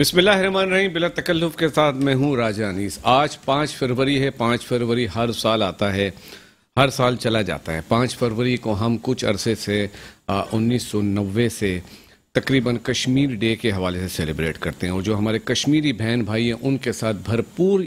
بسم اللہ الرحمن الرحیم. بلا تکلف کے ساتھ میں ہوں راجہ انیس. آج 5 فروری ہے. 5 فروری ہر سال آتا ہے، ہر سال چلا جاتا ہے. 5 فروری کو ہم کچھ عرصے سے 1990 سے تقریباً کشمیر ڈے کے حوالے سے سیلیبریٹ کرتے ہیں، اور جو ہمارے کشمیری بہن بھائی ہیں ان کے ساتھ بھرپور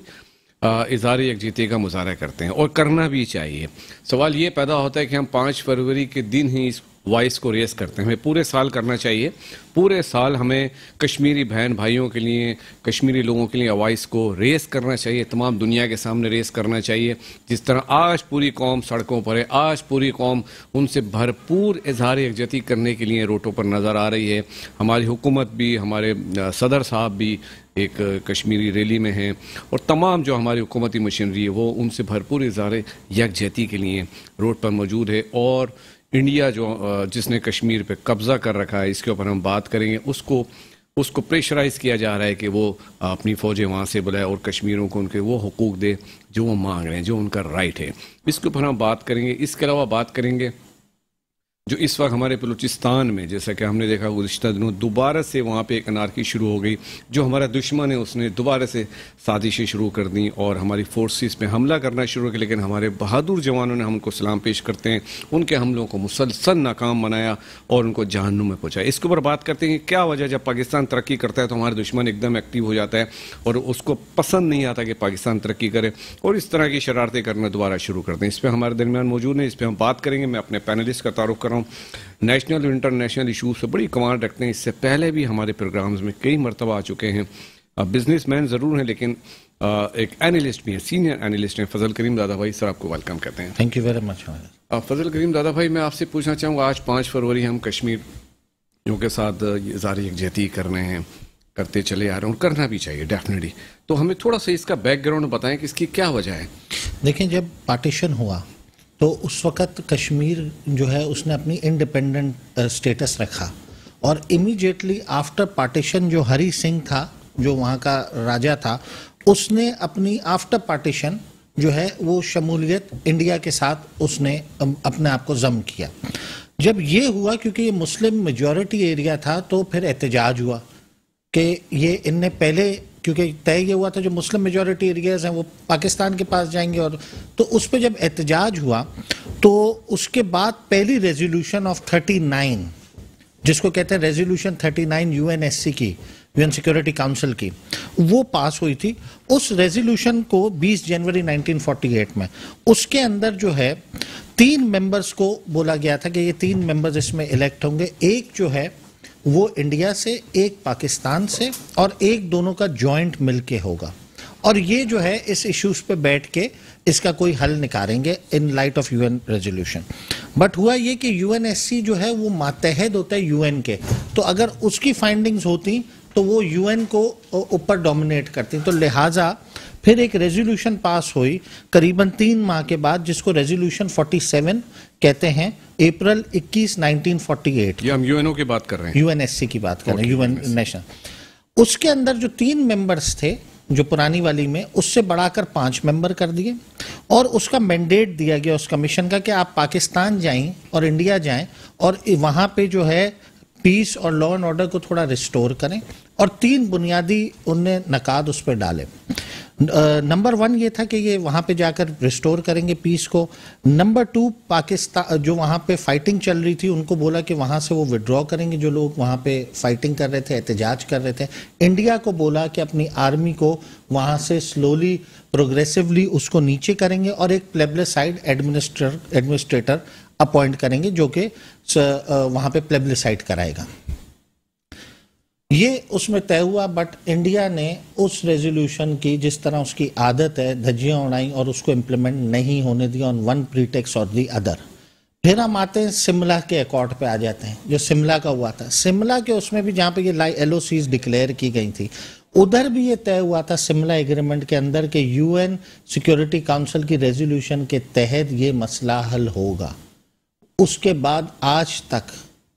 اظہار یکجہتی کا مظاہرہ کرتے ہیں، اور کرنا بھی چاہیے. سوال یہ پیدا ہوتا ہے کہ ہم 5 فروری کے دن ہی اس وائس کو ریز کرتے ہیں. ہمیں پورے سال کرنا چاہیے. پورے سال ہمیں کشمیری بہن بھائیوں کے لیے، کشمیری لوگوں کے لیے وائس کو ریز کرنا چاہیے، تمام دنیا کے سامنے ریز کرنا چاہیے. جس طرح آج پوری قوم سڑکوں پر ہے، آج پوری قوم ان سے بھرپور اظہار یکجہتی کرنے کے لیے روٹوں پر نظر آ رہی ہے. ہماری حکومت بھی، ہمارے صدر صاحب بھی ایک کشمیری ریلی میں ہیں، اور تمام جو ہماری حکومتی مشینری ہے وہ ان سے بھرپور اظہار یکجہتی کے لیے روڈ پر موجود ہے. اور انڈیا جس نے کشمیر پہ قبضہ کر رکھا ہے، اس کے اوپر ہم بات کریں گے. اس کو پریشرائز کیا جا رہا ہے کہ وہ اپنی فوجیں وہاں سے بلائے اور کشمیروں کو ان کے وہ حقوق دے جو وہ مانگ رہے ہیں، جو ان کا رائٹ ہے. اس کے اوپر ہم بات کریں گے. اس کے علاوہ بات کریں گے جو اس وقت ہمارے بلوچستان میں، جیسا کہ ہم نے دیکھا گزشتہ دنوں دوبارہ سے وہاں پہ ایک انارکی شروع ہو گئی. جو ہمارا دشمن ہے اس نے دوبارہ سے سازشیں شروع کر دیں اور ہماری فورسز پہ حملہ کرنا شروع کیا، لیکن ہمارے بہادر جوانوں نے ہم ان کو سلام پیش کرتے ہیں، ان کے حملوں کو مسلسل ناکام بنایا اور ان کو جہنم میں پہنچایا. اس کے اوپر بات کرتے ہیں کہ کیا وجہ، جب پاکستان ترقی کرتا ہے تو ہمارا دشمن ایک دم ایکٹیو ہو جاتا ہے اور اس کو پسند نہیں آتا کہ پاکستان ترقی کرے، اور اس طرح کی شرارتیں کرنا دوبارہ شروع کرتے ہیں. اس پہ ہمارے درمیان موجود ہیں، اس پہ ہم بات کریں گے. میں اپنے پینلسٹ کا تعارف کر رہا ہوں. نیشنل اور انٹرنیشنل ایشوز سے بڑی کمانڈ رکھتے ہیں. اس سے پہلے بھی ہمارے پروگرامز میں کئی مرتبہ آ چکے ہیں. بزنس مین ضرور ہیں لیکن ایک اینالسٹ بھی ہیں، سینئر اینالسٹ ہیں. فضل کریم دادا بھائی سر، آپ کو ویلکم کرتے ہیں. Thank you very much. فضل کریم دادا بھائی، میں آپ سے پوچھنا چاہوں گا، آج 5 فروری ہم کشمیریوں کے ساتھ اظہار یکجہتی کر رہے ہیں، کرتے چلے آ رہے ہیں، اور کرنا بھی چاہیے ڈیفینیٹلی. تو ہمیں تھوڑا سا اس کا بیک گراؤنڈ بتائیں کہ اس کی کیا وجہ ہے. دیکھیں، جب پارٹیشن ہوا تو اس وقت کشمیر جو ہے اس نے اپنی انڈیپینڈنٹ سٹیٹس رکھا، اور امیجیٹلی آفٹر پارٹیشن جو ہری سنگھ تھا، جو وہاں کا راجہ تھا، اس نے اپنی آفٹر پارٹیشن جو ہے وہ شمولیت انڈیا کے ساتھ اس نے اپنے آپ کو ضم کیا. جب یہ ہوا، کیونکہ یہ مسلم میجورٹی ایریا تھا، تو پھر احتجاج ہوا کہ یہ ان نے پہلے، کیونکہ طے یہ ہوا تھا جو مسلم میجورٹی ایریاز ہیں وہ پاکستان کے پاس جائیں گے، اور تو اس پہ جب احتجاج ہوا تو اس کے بعد پہلی ریزولوشن آف 39، جس کو کہتے ہیں resolution 39 U N S C کی، یو این سیکورٹی کاؤنسل کی، وہ پاس ہوئی تھی. اس ریزولوشن کو 20 جنوری 1948 میں، اس کے اندر جو ہے 3 ممبرز کو بولا گیا تھا کہ یہ 3 ممبرز اس میں الیکٹ ہوں گے. ایک جو ہے وہ انڈیا سے، ایک پاکستان سے، اور ایک دونوں کا جوائنٹ مل کے ہوگا. اور یہ جو ہے اس ایشوز پہ بیٹھ کے اس کا کوئی حل نکالیں گے in light of U N resolution. But ہوا یہ کہ یو این ایس سی جو ہے وہ ماتحت ہوتا ہے یو این کے، تو اگر اس کی فائنڈنگز ہوتی تو وہ یو این کو اوپر ڈومینیٹ کرتی. تو لہٰذا پھر ایک ریزولوشن پاس ہوئی قریباً 3 ماہ کے بعد، جس کو ریزولوشن 47 کہتے ہیں، اپریل 21 1948. یہ ہم یو این او کی بات کر رہے ہیں، یو این ایس سی کی بات کر رہے ہیں، یو این نیشنل. اس کے اندر جو 3 ممبرز تھے جو پرانی والی میں، اس سے بڑھا کر 5 ممبر کر دیے، اور اس کا مینڈیٹ دیا گیا اس کمیشن کا کہ آپ پاکستان جائیں اور انڈیا جائیں اور وہاں پہ جو ہے پیس اور لا اینڈ آرڈر کو تھوڑا ریسٹور کریں. اور 3 بنیادی ان نے نکات اس پہ ڈالے. نمبر 1 یہ تھا کہ یہ وہاں پہ جا کر ریسٹور کریں گے پیس کو. نمبر 2، پاکستان جو وہاں پہ فائٹنگ چل رہی تھی ان کو بولا کہ وہاں سے وہ وڈرا کریں گے، جو لوگ وہاں پہ فائٹنگ کر رہے تھے، احتجاج کر رہے تھے. انڈیا کو بولا کہ اپنی آرمی کو وہاں سے سلولی پروگریسولی اس کو نیچے کریں گے، اور ایک پلیبلسائڈ ایڈمنسٹریٹر اپوائنٹ کریں گے جو کہ وہاں پہ پلیبلسائڈ کرائے گا. یہ اس میں طے ہوا. بٹ انڈیا نے اس ریزولوشن کی، جس طرح اس کی عادت ہے، دھجیاں اڑائیں اور اس کو امپلیمنٹ نہیں ہونے دیا آن ون پریٹیکس اور دی ادر. پھر ہم آتے ہیں سملا کے ایکارڈ پہ آ جاتے ہیں، جو سملا کا ہوا تھا. سملا کے اس میں بھی جہاں پہ یہ ایل او سیز ڈکلیئر کی گئی تھی، ادھر بھی یہ طے ہوا تھا سملا ایگریمنٹ کے اندر کہ یو این سیکورٹی کاؤنسل کی ریزولوشن کے تحت یہ مسئلہ حل ہوگا. اس کے بعد آج تک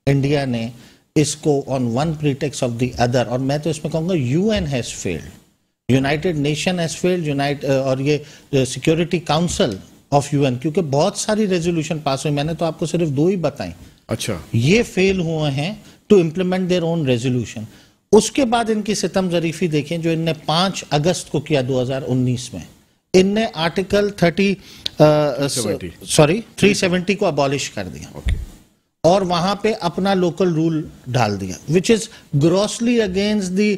انڈیا نے اس کو on one pretext of the other, اور میں تو اس میں کہوں گا U N has failed, United Nation has failed, اور یہ security council of U N, کیونکہ بہت ساری ریزولوشن پاس ہوئی، میں نے تو آپ کو صرف 2 ہی بتائیں. اچھا، یہ فیل ہوئے ہیں to implement their own resolution. اس کے بعد ان کی ستم ظریفی دیکھیں جو ان نے 5 اگست کو کیا 2019 میں. ان نے آرٹیکل 370 کو ابالش کر دیا اور وہاں پہ اپنا لوکل رول ڈال دیا, which is grossly against the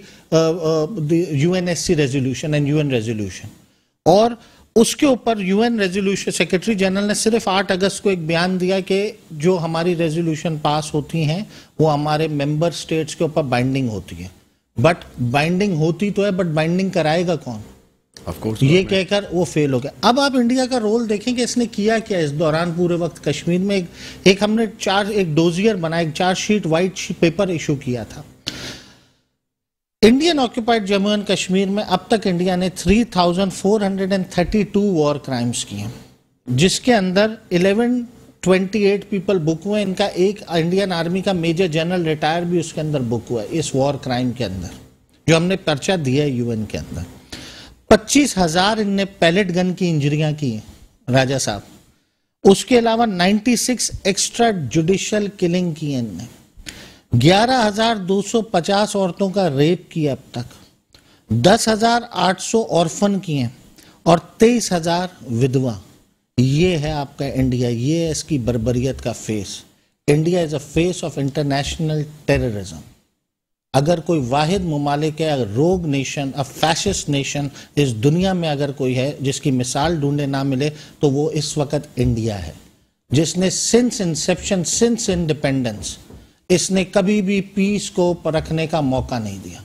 UNSC resolution and UN resolution. اور اس کے اوپر UN ریزولوشن سیکرٹری جنرل نے صرف 8 اگست کو ایک بیان دیا کہ جو ہماری ریزولوشن پاس ہوتی ہیں وہ ہمارے ممبر سٹیٹس کے اوپر بائنڈنگ ہوتی ہے. بٹ بائنڈنگ ہوتی تو ہے, بٹ بائنڈنگ کرائے گا کون؟ یہ کہہ کر وہ فیل ہو گیا. اب آپ انڈیا کا رول دیکھیں کہ اس نے کیا کیا اس دوران پورے وقت کشمیر میں. ایک ہم نے ایک ڈوزیئر بنا, ایک 4 شیٹ وائٹ پیپر ایشو کیا تھا. Indian occupied Jammu and Kashmir میں اب تک انڈیا نے 3432 وار کرائمز کیے ہیں, جس کے اندر 1128 پیپل بک ہوئے. ان کا ایک انڈین آرمی کا میجر جنرل ریٹائر بھی اس کے اندر بک ہوا ہے اس وار کرائم کے اندر, جو ہم نے پرچہ دیا ہے UN کے اندر. 25,000 ان نے پیلٹ گن کی انجریاں کی ہیں راجہ صاحب. اس کے علاوہ 96 ایکسٹرا جوڈیشل کلنگ کی ہیں ان نے. 11,250 عورتوں کا ریپ کیا اب تک. 10,800 orphan کیے ہیں اور 23,000 ودوا. یہ ہے آپ کا انڈیا, یہ ہے اس کی بربریت کا face. India is a face of international terrorism. اگر کوئی واحد ممالک ہے, روگ نیشن, فیشسٹ نیشن اس دنیا میں اگر کوئی ہے جس کی مثال ڈھونڈے نہ ملے تو وہ اس وقت انڈیا ہے, جس نے سنس انسیپشن, سنس انڈیپینڈنس, اس نے کبھی بھی پیس کو پرکھنے کا موقع نہیں دیا.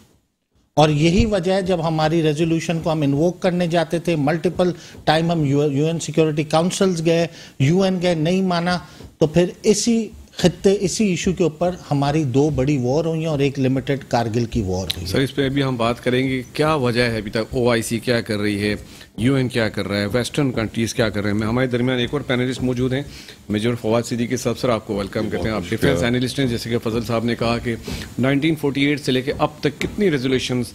اور یہی وجہ ہے جب ہماری ریزولوشن کو ہم انووک کرنے جاتے تھے, ملٹیپل ٹائم ہم UN سیکیورٹی کاؤنسلز گئے, UN گئے, نہیں مانا, تو پھر اسی خطے اسی ایشو کے اوپر ہماری 2 بڑی وار ہوئی ہیں اور ایک لمیٹڈ کارگل کی وار ہوئی ہے. سر اس پہ ابھی ہم بات کریں گے کیا وجہ ہے ابھی تک OIC کیا کر رہی ہے, UN کیا کر رہا ہے, ویسٹرن کنٹریز کیا کر رہے ہیں. ہمارے درمیان ایک اور پینلسٹ موجود ہیں, میجر فواد صدیقی صاحب. سر آپ کو ویلکم کرتے ہیں. آپ ڈیفینس اینالسٹ ہیں. جیسے کہ فضل صاحب نے کہا کہ 1948 سے لے کے اب تک کتنی ریزولوشنز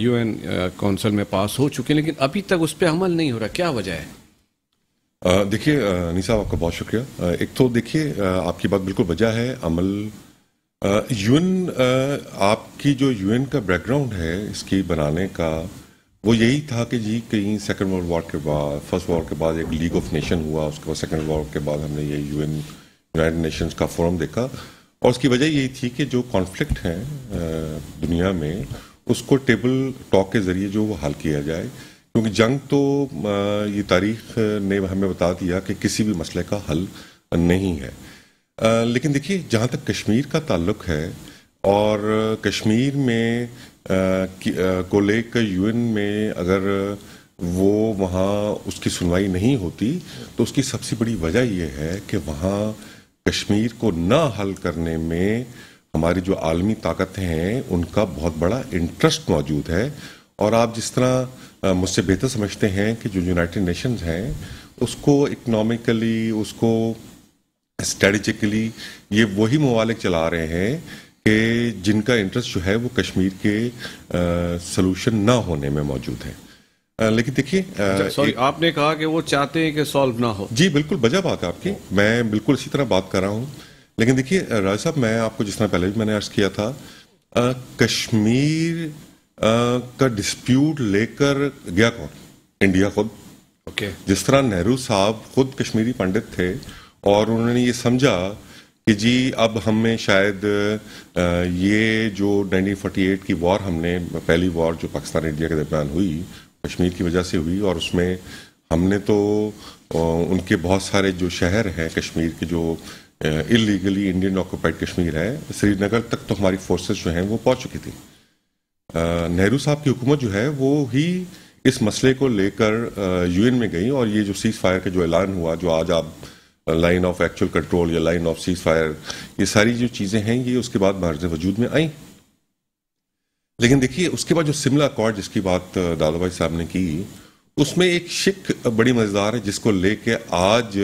UN کونسل میں پاس ہو چکی ہیں, لیکن ابھی تک اس پہ عمل نہیں ہو رہا. کیا وجہ ہے؟ دیکھیے انیس صاحب, آپ کا بہت شکریہ. ایک تو دیکھیے آپ کی بات بالکل وجہ ہے عمل. UN آپ کی جو UN کا بیک گراؤنڈ ہے اس کی بنانے کا, وہ یہی تھا کہ جی کہیں سیکنڈ ورلڈ وار کے بعد, فرسٹ وار کے بعد ایک لیگ آف نیشن ہوا, اس کے بعد سیکنڈ وار کے بعد ہم نے یہ UN یونائٹڈ نیشنز کا فورم دیکھا, اور اس کی وجہ یہی تھی کہ جو کانفلکٹ ہیں دنیا میں اس کو ٹیبل ٹاک کے ذریعے جو وہ حل کیا جائے. کیونکہ جنگ تو یہ تاریخ نے ہمیں بتا دیا کہ کسی بھی مسئلے کا حل نہیں ہے. لیکن دیکھیے جہاں تک کشمیر کا تعلق ہے, اور کشمیر میں کو لے کر UN میں اگر وہ وہاں اس کی سنوائی نہیں ہوتی تو اس کی سب سے بڑی وجہ یہ ہے کہ وہاں کشمیر کو نہ حل کرنے میں ہماری جو عالمی طاقتیں ہیں ان کا بہت بڑا انٹرسٹ موجود ہے. اور آپ جس طرح مجھ سے بہتر سمجھتے ہیں کہ جو یونائٹڈ نیشنز ہیں اس کو اکنامکلی, اس کو اسٹریٹجکلی یہ وہی ممالک چلا رہے ہیں کہ جن کا انٹرسٹ جو ہے وہ کشمیر کے سلوشن نہ ہونے میں موجود ہے. لیکن دیکھیے سوری, آپ نے کہا کہ وہ چاہتے ہیں کہ سالو نہ ہو. جی بالکل بجا بات ہے آپ کی, میں بالکل اسی طرح بات کر رہا ہوں. لیکن دیکھیے راج صاحب, میں آپ کو جس طرح پہلے بھی میں نے عرض کیا تھا, کشمیر کا ڈسپیوٹ لے کر گیا کون؟ انڈیا خود. جس طرح نہرو صاحب خود کشمیری پنڈت تھے اور انہوں نے یہ سمجھا کہ جی اب ہمیں شاید یہ جو 1948 کی وار, ہم نے پہلی وار جو پاکستان انڈیا کے درمیان ہوئی کشمیر کی وجہ سے ہوئی, اور اس میں ہم نے تو ان کے بہت سارے جو شہر ہیں کشمیر کے جو اللیگلی انڈین آکوپائڈ کشمیر ہے, سری نگر تک تو ہماری فورسز جو ہیں وہ پہنچ چکی تھی. نہرو صاحب کی حکومت جو ہے وہ ہی اس مسئلے کو لے کر UN میں گئی, اور یہ جو سیز فائر کا جو اعلان ہوا, جو آج آپ لائن آف ایکچوئل کنٹرول یا لائن آف سیز فائر, یہ ساری جو چیزیں ہیں یہ اس کے بعد مارز وجود میں آئیں. لیکن دیکھیے اس کے بعد جو سملا اکارڈ جس کی بات دادا بھائی صاحب نے کی, اس میں ایک شک بڑی مزیدار ہے جس کو لے کے آج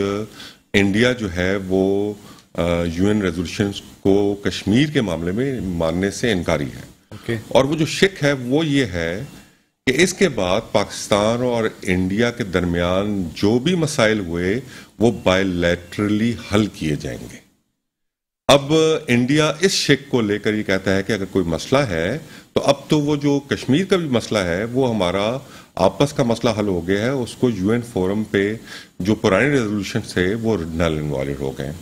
انڈیا جو ہے وہ UN ریزولوشنز کو کشمیر کے معاملے میں ماننے سے انکاری ہے. اور وہ جو شک ہے وہ یہ ہے کہ اس کے بعد پاکستان اور انڈیا کے درمیان جو بھی مسائل ہوئے وہ بائی لیٹرلی حل کیے جائیں گے. اب انڈیا اس شک کو لے کر یہ کہتا ہے کہ اگر کوئی مسئلہ ہے تو اب تو وہ جو کشمیر کا بھی مسئلہ ہے وہ ہمارا آپس کا مسئلہ حل ہو گیا ہے, اس کو یو این فورم پہ جو پرانے ریزولوشن تھے وہ نل انوالڈ ہو گئے.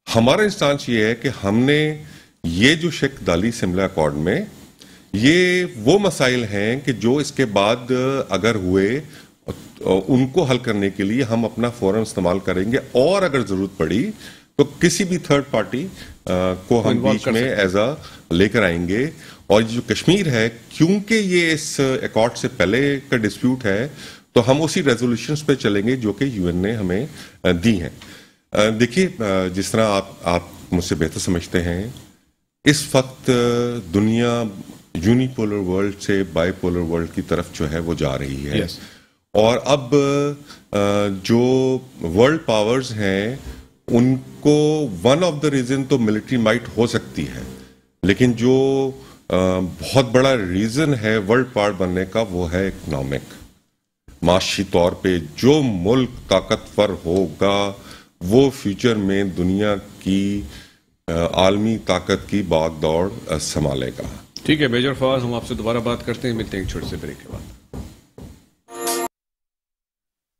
ہمارا انسٹانس یہ ہے کہ ہم نے یہ جو شک ڈالی سملا اکارڈ میں, یہ وہ مسائل ہیں کہ جو اس کے بعد اگر ہوئے ان کو حل کرنے کے لیے ہم اپنا فورم استعمال کریں گے, اور اگر ضرورت پڑی تو کسی بھی تھرڈ پارٹی کو ہم بیچ میں ایز اے لے کر آئیں گے. اور جو کشمیر ہے کیونکہ یہ اس ایکارڈ سے پہلے کا ڈسپیوٹ ہے تو ہم اسی ریزولوشنز پہ چلیں گے جو کہ یو این نے ہمیں دی ہیں. دیکھیے جس طرح آپ مجھ سے بہتر سمجھتے ہیں, اس وقت دنیا یونی پولر ورلڈ سے بائی پولر ورلڈ کی طرف جو ہے وہ جا رہی ہے. اور اب جو ورلڈ پاورز ہیں ان کو ون آف دا ریزن تو ملٹری مائٹ ہو سکتی ہے, لیکن جو بہت بڑا ریزن ہے ورلڈ پاور بننے کا وہ ہے اکنامک. معاشی طور پہ جو ملک طاقتور ہوگا وہ فیوچر میں دنیا کی عالمی طاقت کی باغ دوڑ سنبھالے گا. ٹھیک ہے میجر فواز, ہم آپ سے دوبارہ بات کرتے ہیں, ملتے ہیں ایک چھوٹے سے بریک کے بعد.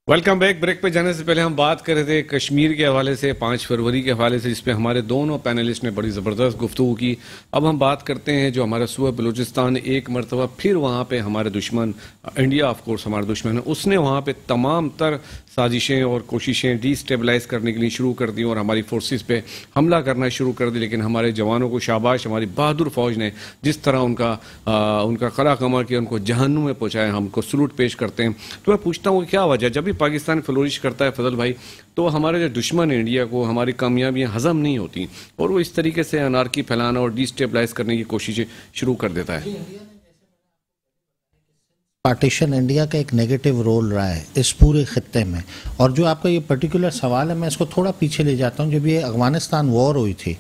Welcome back. بریک پہ جانے سے پہلے ہم بات کر رہے تھے کشمیر کے حوالے سے, 5 فروری کے حوالے سے, جس پہ ہمارے دونوں پینلسٹ نے بڑی زبردست گفتگو کی. اب ہم بات کرتے ہیں جو ہمارا صوبہ بلوچستان ایک مرتبہ پھر وہاں پہ ہمارے دشمن, انڈیا آف کورس ہمارا دشمن ہے, اس نے وہاں پہ تمام تر سازشیں اور کوششیں ڈی اسٹیبلائز کرنے کے لیے شروع کر دی اور ہماری فورسز پہ حملہ کرنا شروع کر دی. لیکن ہمارے جوانوں کو شاباش, ہماری بہادر فوج نے جس طرح ان کا خلا کمر کیا, ان کو جہنم میں پہنچایا, ہم کو سلوٹ پیش کرتے ہیں. تو میں پوچھتا ہوں کہ کیا وجہ, جب بھی پاکستان فلورش کرتا ہے فضل بھائی, تو ہمارے جو دشمن انڈیا کو ہماری کامیابیاں ہضم نہیں ہوتی اور وہ اس طریقے سے انارکی پھیلانا اور ڈی اسٹیبلائز کرنے کی کوششیں شروع کر دیتا ہے. پارٹیشن انڈیا کا ایک نیگیٹو رول رہا ہے اس پورے خطے میں. اور جو آپ کا یہ پرٹیکولر سوال ہے, میں اس کو تھوڑا پیچھے لے جاتا ہوں. جب یہ افغانستان وار ہوئی تھی,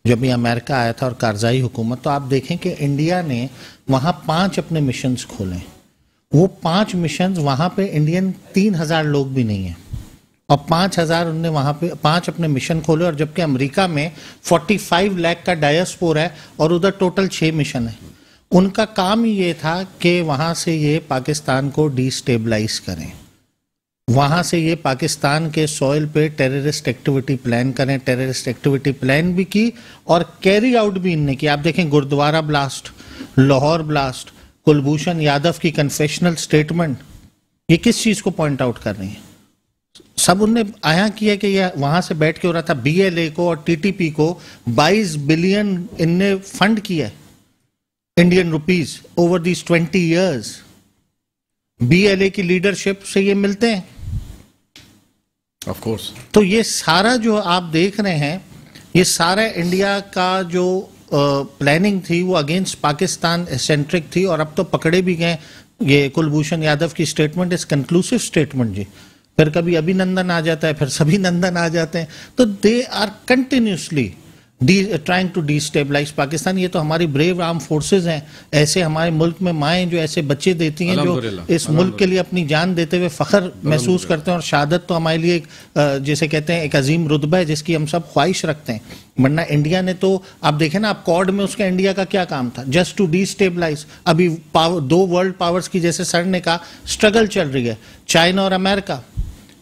جب یہ امریکہ آیا تھا اور کارزائی حکومت, تو آپ دیکھیں کہ انڈیا نے وہاں 5 اپنے مشنز کھولے. وہ 5 مشنز وہاں پہ انڈین 3000 لوگ بھی نہیں ہیں, اور 5000 انہوں نے وہاں پہ 5 اپنے مشن کھولے. اور جبکہ امریکہ میں 45 لاکھ کا ڈائسپورا ہے اور ادھر ٹوٹل 6 مشن ہیں. ان کا کام یہ تھا کہ وہاں سے یہ پاکستان کو ڈی اسٹیبلائز کریں, وہاں سے یہ پاکستان کے سوئل پہ ٹیررسٹ ایکٹیویٹی پلان کریں. ٹیررسٹ ایکٹیویٹی پلان بھی کی اور کیری آؤٹ بھی ان نے کی. آپ دیکھیں گردوارہ بلاسٹ, لاہور بلاسٹ, کلبھوشن یادو کی کنفیشنل سٹیٹمنٹ, یہ کس چیز کو پوائنٹ آؤٹ کر رہی ہیں؟ سب ان نے آیا کیا کہ یہ وہاں سے بیٹھ کے ہو رہا تھا. بی ایل اے کو اور ٹی ٹی پی کو 22 بلین ان نے فنڈ کیا ہے Indian rupees over these 20 years. B L A کی لیڈرشپ سے یہ ملتے ہیں آف کورس. تو یہ سارا جو آپ دیکھ رہے ہیں, یہ سارا انڈیا کا جو پلاننگ تھی وہ اگینسٹ پاکستان سینٹرک تھی. اور اب تو پکڑے بھی گئے. یہ کلبھوشن یادو کی سٹیٹمنٹ اس کنکلوسیو سٹیٹمنٹ جی, پھر کبھی ابھی نندن آ جاتا ہے, پھر سبھی نندن آ جاتے ہیں. تو they are continuously trying to destabilise Pakistan. یہ تو ہماری بریو آرم فورسز ہیں, ایسے ہمارے ملک میں مائیں جو ایسے بچے دیتی ہیں جو اس ملک کے لیے اپنی جان دیتے ہوئے فخر محسوس کرتے ہیں. اور شہادت تو ہمارے لیے جیسے کہتے ہیں ایک عظیم رتبہ ہے جس کی ہم سب خواہش رکھتے ہیں. ورنہ انڈیا نے تو آپ دیکھیں نا, آپ کوڈ میں اس کا انڈیا کا کیا کام تھا, جسٹ ٹو ڈی اسٹیبلائز. ابھی 2 ورلڈ پاورز کی جیسے سر نے کہا اسٹرگل چل رہی ہے, چائنا اور امریکہ.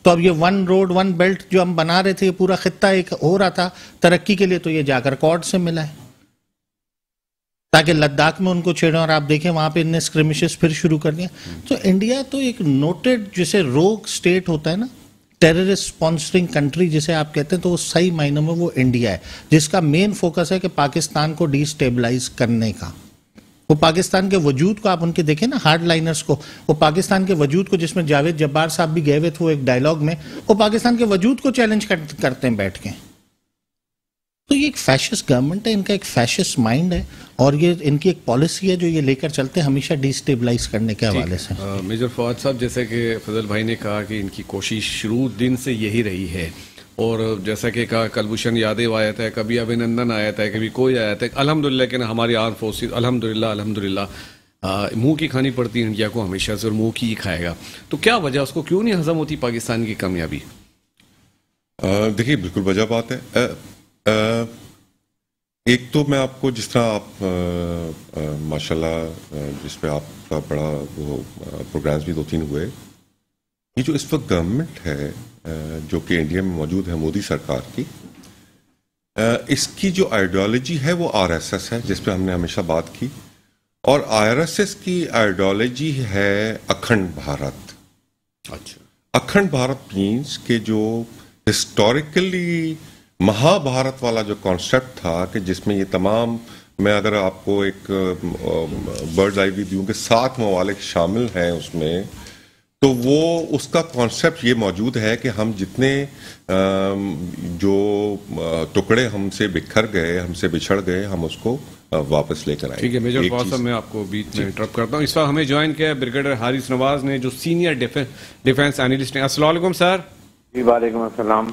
تو اب یہ 1 روڈ 1 بیلٹ جو ہم بنا رہے تھے, یہ پورا خطہ ایک ہو رہا تھا ترقی کے لیے, تو یہ جا کر کوڈ سے ملا ہے تاکہ لداخ میں ان کو چھیڑیں. اور آپ دیکھیں وہاں پہ انہیں اسکرمشز پھر شروع کر دیا. تو انڈیا تو ایک نوٹڈ جسے روگ سٹیٹ ہوتا ہے نا, ٹیررسٹ سپانسرنگ کنٹری جسے آپ کہتے ہیں, تو وہ صحیح معنوں میں وہ انڈیا ہے جس کا مین فوکس ہے کہ پاکستان کو ڈی اسٹیبلائز کرنے کا. وہ پاکستان کے وجود کو آپ ان کے دیکھیں نا, ہارڈ لائنرز کو, وہ پاکستان کے وجود کو, جس میں جاوید جبار صاحب بھی گئے ہوئے تھے وہ ایک ڈائلاگ میں, وہ پاکستان کے وجود کو چیلنج کرتے ہیں بیٹھ کے. تو یہ ایک فیشسٹ گورنمنٹ ہے, ان کا ایک فیشسٹ مائنڈ ہے, اور یہ ان کی ایک پالیسی ہے جو یہ لے کر چلتے ہیں ہمیشہ ڈی اسٹیبلائز کرنے کے حوالے سے. میجر فواد صاحب, جیسے کہ فضل بھائی نے کہا کہ ان کی کوشش شروع دن سے یہی رہی ہے, اور جیسا کہ کہا کلبھوشن یادو آیا تھا, کبھی ابھینندن آیا تھا, کبھی کوئی آیا تھا. الحمدللہ کہ ہماری آرم فورسز الحمدللہ منہ کی کھانی پڑتی ہے انڈیا کو ہمیشہ سے, اور منہ کی ہی کھائے گا. تو کیا وجہ, اس کو کیوں نہیں ہضم ہوتی پاکستان کی کامیابی؟ دیکھیے بالکل وجہ بات ہے. ایک تو میں آپ کو جس طرح آپ ماشاءاللہ جس پہ آپ کا بڑا وہ پروگرامز بھی 2-3 ہوئے، یہ جو اس وقت گورنمنٹ ہے جو کہ انڈیا میں موجود ہے مودی سرکار کی، اس کی جو آئیڈیالوجی ہے وہ RSS ہے، جس پہ ہم نے ہمیشہ بات کی، اور RSS کی آئیڈیالوجی ہے اکھنڈ بھارت. اچھا، اکھنڈ بھارت مینس کہ جو ہسٹوریکلی مہا بھارت والا جو کانسیپٹ تھا کہ جس میں یہ تمام، میں اگر آپ کو ایک برڈ آئی ویو دوں کہ 7 ممالک شامل ہیں اس میں، تو وہ اس کا کانسیپٹ یہ موجود ہے کہ ہم جتنے جو ٹکڑے ہم سے بکھر گئے، ہم سے بچھڑ گئے، ہم اس کو واپس لے کر آئیں. ٹھیک ہے میجر فواد صاحب، میں آپ کو بیچ میں انٹرپٹ کرتا ہوں. اس وقت ہمیں جوائن کیا ہے بریگیڈیئر حارث نواز نے، جو سینئر ڈیفنس اینالسٹ ہیں. السلام علیکم سر. جی وعلیکم السلام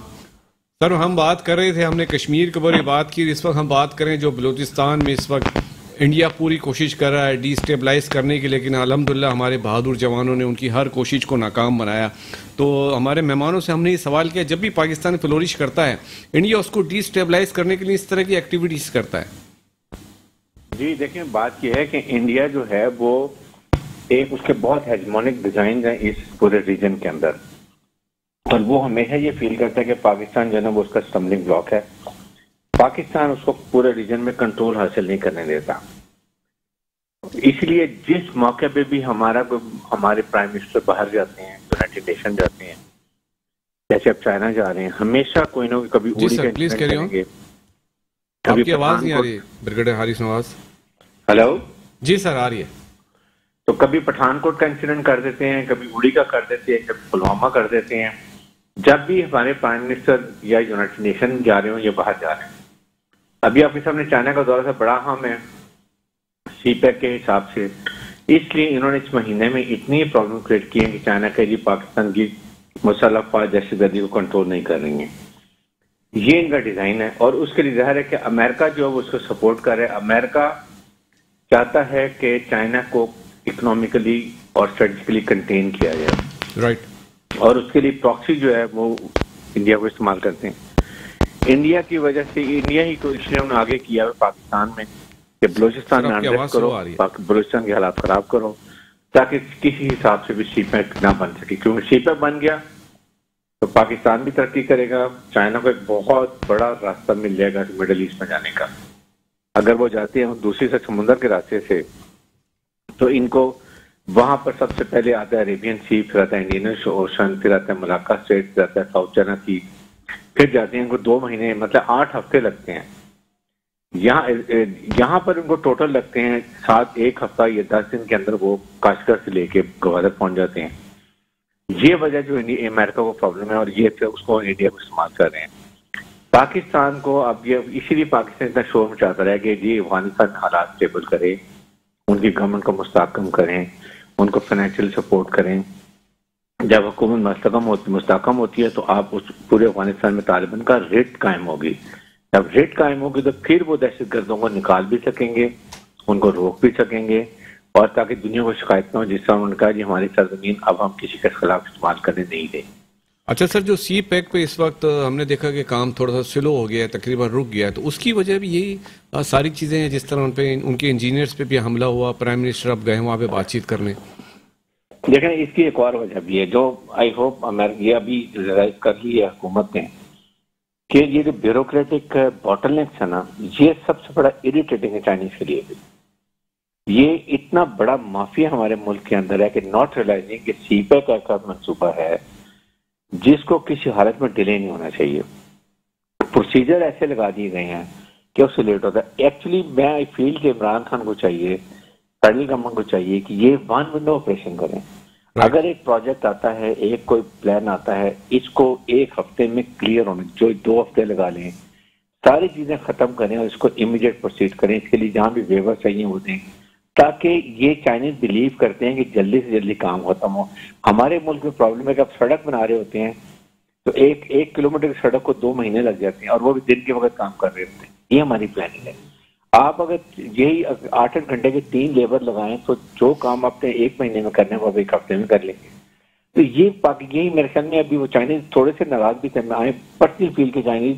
سر. ہم بات کر رہے تھے، ہم نے کشمیر کے بارے بات کی، اس وقت ہم بات کریں جو بلوچستان میں اس وقت انڈیا پوری کوشش کر رہا ہے ڈی اسٹیبلائز کرنے کی، لیکن الحمدللہ ہمارے بہادر جوانوں نے ان کی ہر کوشش کو ناکام بنایا. تو ہمارے مہمانوں سے ہم نے یہ سوال کیا، جب بھی پاکستان فلورش کرتا ہے، انڈیا اس کو ڈی اسٹیبلائز کرنے کے لیے اس طرح کی ایکٹیویٹیز کرتا ہے. جی دیکھیں، بات یہ ہے کہ انڈیا جو ہے وہ ایک اس کے بہت ہیجمونک ڈیزائن ہیں اس پورے ریجن کے اندر، اور وہ ہمیشہ یہ فیل کرتا ہے کہ پاکستان جو ہے نا وہ اس کا اسٹمبلنگ بلاک ہے. پاکستان اس کو پورے ریجن میں کنٹرول حاصل نہیں کرنے دیتا. اس لیے جس موقع پہ بھی ہمارے پرائم منسٹر باہر جاتے ہیں، یونائٹڈ نیشن جاتے ہیں، جیسے اب چائنا جا رہے ہیں، ہمیشہ کوئی نہ کوئی کبھی اوڑی کا انسیڈنٹ کریں گے. آپ کی آواز نہیں آ رہی بریگیڈیئر حارث نواز. ہلو جی سر، آ رہی ہے. تو کبھی پٹھان کوٹ کا انسیڈنٹ کر دیتے ہیں، کبھی اوڑی کا کر دیتے ہیں، کبھی پلوامہ کر دیتے ہیں. جب بھی ہمارے پرائم منسٹر یا یونائٹڈ نیشن جا رہے ہوں یا باہر جا رہے ہیں. ابھی آپ کے سامنے چائنا کا دورہ تھا، بڑا اہم ہے سی پیک کے حساب سے، اس لیے انہوں نے اس مہینے میں اتنی پرابلم کریٹ کی ہے کہ چائنا کہ جی پاکستان کی مسلح افواج دہشت گردی کو کنٹرول نہیں کر رہی ہیں. یہ ان کا ڈیزائن ہے، اور اس کے لیے ظاہر ہے کہ امریکہ جو ہے وہ اس کو سپورٹ کر رہا ہے. امریکہ چاہتا ہے کہ چائنا کو اکنامیکلی اور اسٹریٹجیکلی کنٹین کیا جائے، رائٹ، اور اس کے لیے پراکسی جو ہے وہ انڈیا کو استعمال کرتے ہیں. انڈیا کی وجہ سے انڈیا ہی کو اس نے آگے کیا ہے پاکستان میں کہ بلوچستان میں انڈیکس کرو، بلوچستان کے حالات خراب کرو، تاکہ کسی حساب سے بھی سی پیک نہ بن سکے. کیونکہ سی پیک بن گیا تو پاکستان بھی ترقی کرے گا، چائنا کو ایک بہت بڑا راستہ مل جائے گا مڈل ایسٹ میں جانے کا. اگر وہ جاتے ہیں دوسری سے سمندر کے راستے سے، تو ان کو وہاں پر سب سے پہلے آتا ہے عریبین سی، پھر آتا ہے انڈین اوشن، پھر آتا ہے ملاکا اسٹریٹ، پھر آتا ہے ساؤتھ چائنا سی، پھر جاتے ہیں ان کو 2 مہینے مطلب 8 ہفتے لگتے ہیں. یہاں پر ان کو ٹوٹل لگتے ہیں 1 ہفتہ یا 10 دن کے اندر وہ کاشغر سے لے کے گوادر پہنچ جاتے ہیں. یہ وجہ جو امریکہ کو پرابلم ہے، اور یہ پھر اس کو انڈیا کو استعمال کر رہے ہیں. پاکستان کو اب یہ اسی لیے پاکستان اتنا شور مچاتا رہا کہ جی افغانستان میں حالات اسٹیبل کرے، ان کی گورنمنٹ کو مستحکم کریں، ان کو فائنینشیل سپورٹ کریں. جب حکومت مستحکم ہوتی ہے تو آپ اس پورے افغانستان میں طالبان کا ریٹ قائم ہوگی. جب ریٹ قائم ہوگی تو پھر وہ دہشت گردوں کو نکال بھی سکیں گے، ان کو روک بھی سکیں گے، اور تاکہ دنیا کو شکایت نہ ہو جس طرح انہوں نے کہا جی ہماری سرزمین اب ہم کسی کے خلاف استعمال کرنے نہیں دیں. اچھا سر، جو سی پیک پہ اس وقت ہم نے دیکھا کہ کام تھوڑا سا سلو ہو گیا ہے، تقریباً رک گیا ہے، تو اس کی وجہ بھی یہی ساری چیزیں ہیں، جس طرح ان کے انجینئرز پہ بھی حملہ ہوا، پرائم منسٹر اب گئے وہاں پہ بات چیت کرنے. دیکھیں اس کی ایک اور وجہ بھی ہے جو آئی ہوپ یہ ابھی ریلائز کر لی ہے حکومت نے، کہ یہ جو بیوروکریٹک باٹل نیکس ہے نا، یہ سب سے بڑا اریٹیٹنگ ہے چائنیز کے لیے بھی. یہ اتنا بڑا مافیا ہمارے ملک کے اندر ہے کہ ناٹ ریلائزنگ کہ سی پیک ایسا منصوبہ ہے جس کو کسی حالت میں ڈیلے نہیں ہونا چاہیے. پروسیجر ایسے لگا دیے گئے ہیں کہ اس سے لیٹ ہوتا ہے. ایکچولی میں آئی فیل کہ عمران خان کو چاہیے، فیڈرل گورنمنٹ کو چاہیے کہ یہ 1 ونڈو آپریشن کریں. اگر ایک پروجیکٹ آتا ہے، ایک کوئی پلان آتا ہے، اس کو 1 ہفتے میں کلیئر ہونے، جو 2 ہفتے لگا لیں، ساری چیزیں ختم کریں اور اس کو امیڈیٹ پروسیڈ کریں. اس کے لیے جہاں بھی ویور چاہیے وہ دیں، تاکہ یہ چائنیز بلیو کرتے ہیں کہ جلدی سے جلدی کام ختم ہو. ہمارے ملک میں پرابلم ہے کہ آپ سڑک بنا رہے ہوتے ہیں تو ایک کلومیٹر کی سڑک کو 2 مہینے لگ جاتے ہیں، اور وہ بھی دن کے وقت کام کر رہے ہوتے ہیں. یہ ہماری پلاننگ ہے. آپ اگر یہی 8 گھنٹے کے 3 لیبر لگائیں تو جو کام آپ نے 1 مہینے میں کرنا ہے وہ اب 1 ہفتے میں کر لیں گے. تو یہی میرے خیال میں ابھی وہ چائنیز تھوڑے سے ناراض بھی کرنا آئے. پرسنل فیل کے چائنیز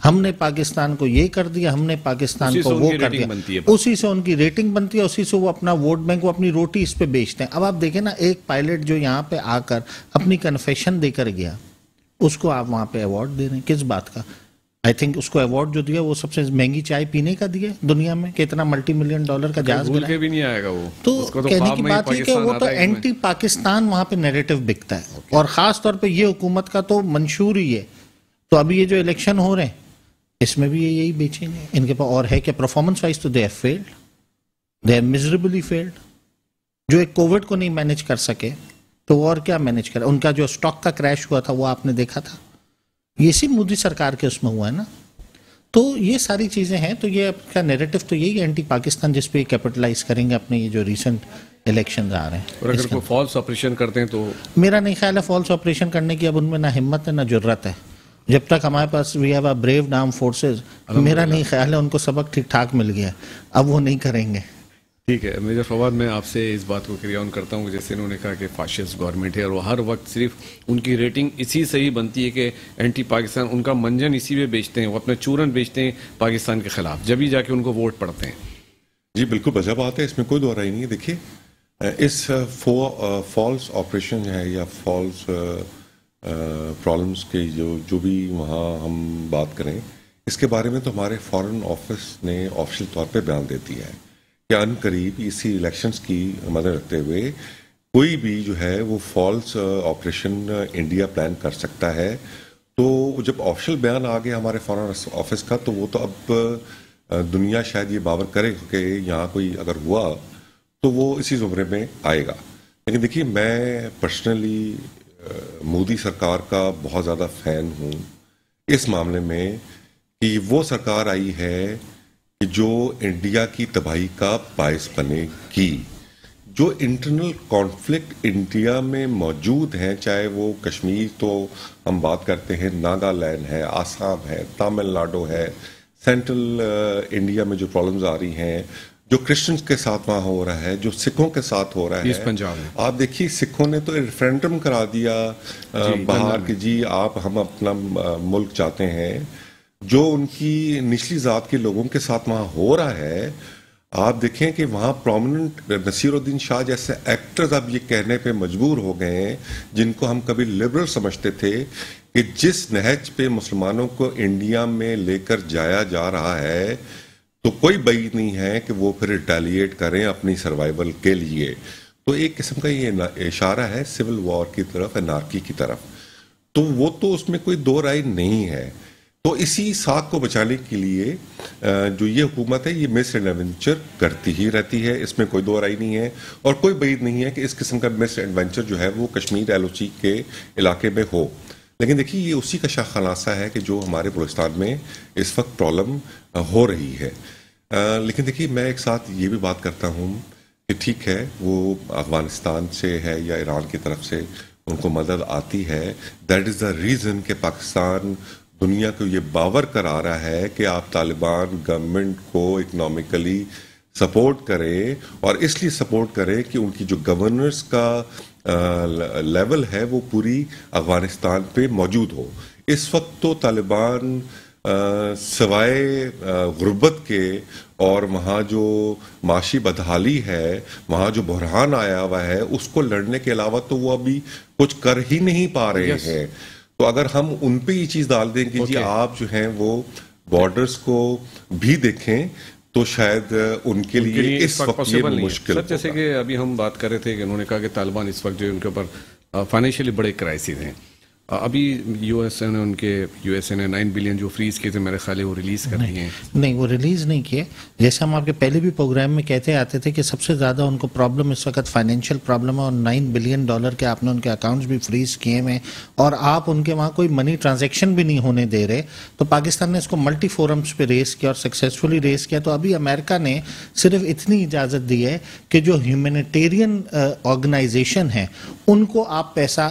ہم نے پاکستان کو یہ کر دیا, ہم نے پاکستان کو وہ کر دیا, اسی سے ان کی ریٹنگ بنتی ہے, اسی سے وہ اپنا ووٹ بینک, وہ اپنی روٹی اس پہ بیچتے ہیں. اب آپ دیکھیں نا, ایک پائلٹ جو یہاں پہ آ کر اپنی کنفیشن دے کر گیا, اس کو آپ وہاں پہ ایوارڈ دے رہے ہیں, کس بات کا؟ آئی تھنک اس کو ایوارڈ جو دیا وہ سب سے مہنگی چائے پینے کا دیا دنیا میں, کہ اتنا $multi million کا جہاز گرا بھی نہیں آئے گا وہ. تو کہنے کی بات یہ کہ وہ تو اینٹی پاکستان وہاں پہ نیریٹو بکتا ہے, اور خاص طور پہ یہ حکومت کا تو منشور ہی ہے. تو ابھی یہ جو الیکشن ہو رہے ہیں اس میں بھی یہی بیچیں گے ان کے پاس. اور ہے کہ پرفارمنس وائز تو they have failed, they have میزریبلی field. جو ایک کووڈ کو نہیں مینج کر سکے تو وہ اور کیا مینج کرے. ان کا جو اسٹاک کا کریش ہوا تھا وہ آپ نے دیکھا تھا, یہ اسی مودی سرکار کے اس میں ہوا ہے نا. تو یہ ساری چیزیں ہیں. تو یہ آپ کا نیریٹو تو یہی ہے اینٹی پاکستان, جس پہ کیپٹلائز کریں گے اپنے یہ جو ریسنٹ الیکشنز آ رہے ہیں. اور اگر کوئی فالس آپریشن کرتے ہیں تو میرا نہیں خیال ہے فالس آپریشن کرنے کی اب ان میں نہ ہمت ہے نہ جرت ہے. جب تک ہمارے پاس we have a brave armed forces, میرا نہیں خیال ہے ان کو سبق ٹھیک ٹھاک مل گیا, اب وہ نہیں کریں گے. ٹھیک ہے میجر فواد, میں آپ سے اس بات کو کیری آن کرتا ہوں کہ جیسے انہوں نے کہا کہ فاشسٹ گورنمنٹ ہے, اور وہ ہر وقت صرف ان کی ریٹنگ اسی سے ہی بنتی ہے کہ اینٹی پاکستان, ان کا منجن اسی میں بیچتے ہیں, وہ اپنا چورن بیچتے ہیں پاکستان کے خلاف, جبھی جا کے ان کو ووٹ پڑتے ہیں. جی بالکل وجہ بات ہے, اس میں کوئی دو رائے نہیں ہے. دیکھیے اس فالس آپریشن ہے یا فالس پرابلمس کے جو بھی وہاں ہم بات کریں, اس کے بارے میں تو ہمارے فارن آفس نے آفیشیل طور پہ بیان دے دیا ہے کہ ان قریب اسی الیکشنز کی مدد رکھتے ہوئے کوئی بھی جو ہے وہ فالس آپریشن انڈیا پلان کر سکتا ہے. تو جب آفیشیل بیان آ گیا ہمارے فارن آفس کا, تو وہ تو اب دنیا شاید یہ باور کرے کہ یہاں کوئی اگر ہوا تو وہ اسی زمرے میں آئے گا. لیکن دیکھیے میں پرسنلی مودی سرکار کا بہت زیادہ فین ہوں اس معاملے میں کہ وہ سرکار آئی ہے کہ جو انڈیا کی تباہی کا باعث بنے گی. جو انٹرنل کانفلکٹ انڈیا میں موجود ہیں, چاہے وہ کشمیر تو ہم بات کرتے ہیں, ناگالینڈ ہے, آسام ہے, تامل ناڈو ہے, سینٹرل انڈیا میں جو پرابلمز آ رہی ہیں, جو کرسچنز کے ساتھ وہاں ہو رہا ہے, جو سکھوں کے ساتھ ہو رہا ہے. آپ دیکھیے سکھوں نے تو ریفرینڈم کرا دیا باہر کہ جی ہم اپنا ملک چاہتے ہیں. جو ان کی نچلی ذات کے لوگوں کے ساتھ وہاں ہو رہا ہے, آپ دیکھیں کہ وہاں پرومیننٹ نصیر الدین شاہ جیسے ایکٹرز اب یہ کہنے پہ مجبور ہو گئے ہیں, جن کو ہم کبھی لبرل سمجھتے تھے, کہ جس نہج پہ مسلمانوں کو انڈیا میں لے کر جایا جا رہا ہے تو کوئی بعید نہیں ہے کہ وہ پھر ریٹیلیٹ کریں اپنی سروائیول کے لیے. تو ایک قسم کا یہ اشارہ ہے سول وار کی طرف, انارکی کی طرف. تو وہ تو اس میں کوئی دو رائے نہیں ہے. تو اسی ساکھ کو بچانے کے لیے جو یہ حکومت ہے یہ مس ایڈونچر کرتی ہی رہتی ہے, اس میں کوئی دو رائے نہیں ہے. اور کوئی بعید نہیں ہے کہ اس قسم کا مس ایڈونچر جو ہے وہ کشمیر LOC کے علاقے میں ہو. لیکن دیکھیے یہ اسی کا شاخ خلاصہ ہے کہ جو ہمارے بلوچستان میں اس وقت پرابلم ہو رہی ہے. لیکن دیکھیے میں ایک ساتھ یہ بھی بات کرتا ہوں کہ ٹھیک ہے وہ افغانستان سے ہے یا ایران کی طرف سے ان کو مدد آتی ہے, دیٹ از دا ریزن کہ پاکستان دنیا کو یہ باور کرا رہا ہے کہ آپ طالبان گورنمنٹ کو اکنامکلی سپورٹ کریں, اور اس لیے سپورٹ کریں کہ ان کی جو گورننس کا لیول ہے وہ پوری افغانستان پہ موجود ہو. اس وقت تو طالبان سوائے غربت کے اور وہاں جو معاشی بدحالی ہے, وہاں جو بحران آیا ہوا ہے, اس کو لڑنے کے علاوہ تو وہ ابھی کچھ کر ہی نہیں پا رہے ہیں. تو اگر ہم ان پہ یہ چیز ڈال دیں کہ جی آپ جو ہیں وہ بارڈرز کو بھی دیکھیں تو شاید ان کے لیے اس وقت یہ مشکل ہوگا. جیسے کہ ابھی ہم بات کر رہے تھے کہ انہوں نے کہا کہ طالبان اس وقت جو ہے ان کے اوپر فائنینشلی بڑے کرائسس ہیں. ابھی یو ایس اے نے 9 بلین جو فریز کیے تھے میرے خیال ہے وہ ریلیز کر دیے ہیں. نہیں وہ ریلیز نہیں کیے. جیسے ہم آپ کے پہلے بھی پروگرام میں کہتے آتے تھے کہ سب سے زیادہ ان کو پرابلم اس وقت فائنینشیل پرابلم ہے, اور $9 بلین کے آپ نے ان کے اکاؤنٹس بھی فریز کیے ہیں, اور آپ ان کے وہاں کوئی منی ٹرانزیکشن بھی نہیں ہونے دے رہے. تو پاکستان نے اس کو ملٹی فورمز پہ ریز کیا اور سکسیزفلی ریز کیا. تو ابھی امریکہ نے صرف اتنی اجازت دی ہے کہ جو ہیومینیٹیرین آرگنائزیشن ہیں ان کو آپ پیسہ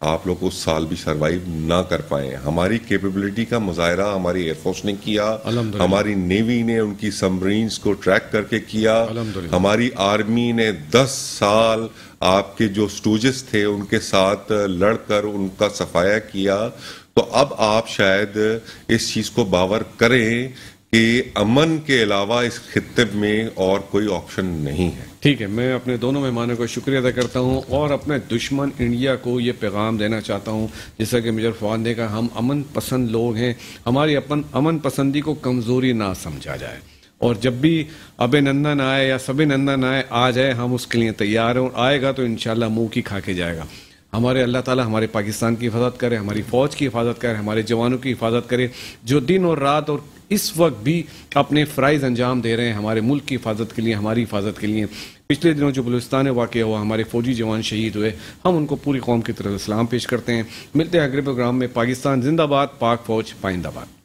آپ لوگ اس سال بھی سروائیو نہ کر پائیں. ہماری کیپیبلٹی کا مظاہرہ ہماری ایئر فورس نے کیا, ہماری نیوی نے ان کی سبمرینز کو ٹریک کر کے کیا, ہماری آرمی نے 10 سال آپ کے جو سٹوجز تھے ان کے ساتھ لڑ کر ان کا صفایا کیا. تو اب آپ شاید اس چیز کو باور کریں کہ امن کے علاوہ اس خطے میں اور کوئی آپشن نہیں ہے. ٹھیک ہے, میں اپنے دونوں مہمانوں کو شکریہ ادا کرتا ہوں اور اپنے دشمن انڈیا کو یہ پیغام دینا چاہتا ہوں, جیسا کہ میجر فواد نے کہا, ہم امن پسند لوگ ہیں, ہماری امن پسندی کو کمزوری نہ سمجھا جائے, اور جب بھی ابے نندن آئے یا سبے نندن آ جائے ہم اس کے لیے تیار ہیں, اور آئے گا تو انشاءاللہ منہ کی کھا کے جائے گا. ہمارے اللہ تعالیٰ ہمارے پاکستان کی حفاظت کرے, ہماری فوج کی حفاظت کرے, ہمارے جوانوں کی حفاظت کرے جو دن اور رات اور اس وقت بھی اپنے فرائض انجام دے رہے ہیں ہمارے ملک کی حفاظت کے لیے, ہماری حفاظت کے لیے. پچھلے دنوں جو بلوچستان میں واقع ہوا, ہمارے فوجی جوان شہید ہوئے, ہم ان کو پوری قوم کی طرف سلام پیش کرتے ہیں. ملتے ہیں اگلے پروگرام میں. پاکستان زندہ باد, پاک فوج پائندہ باد.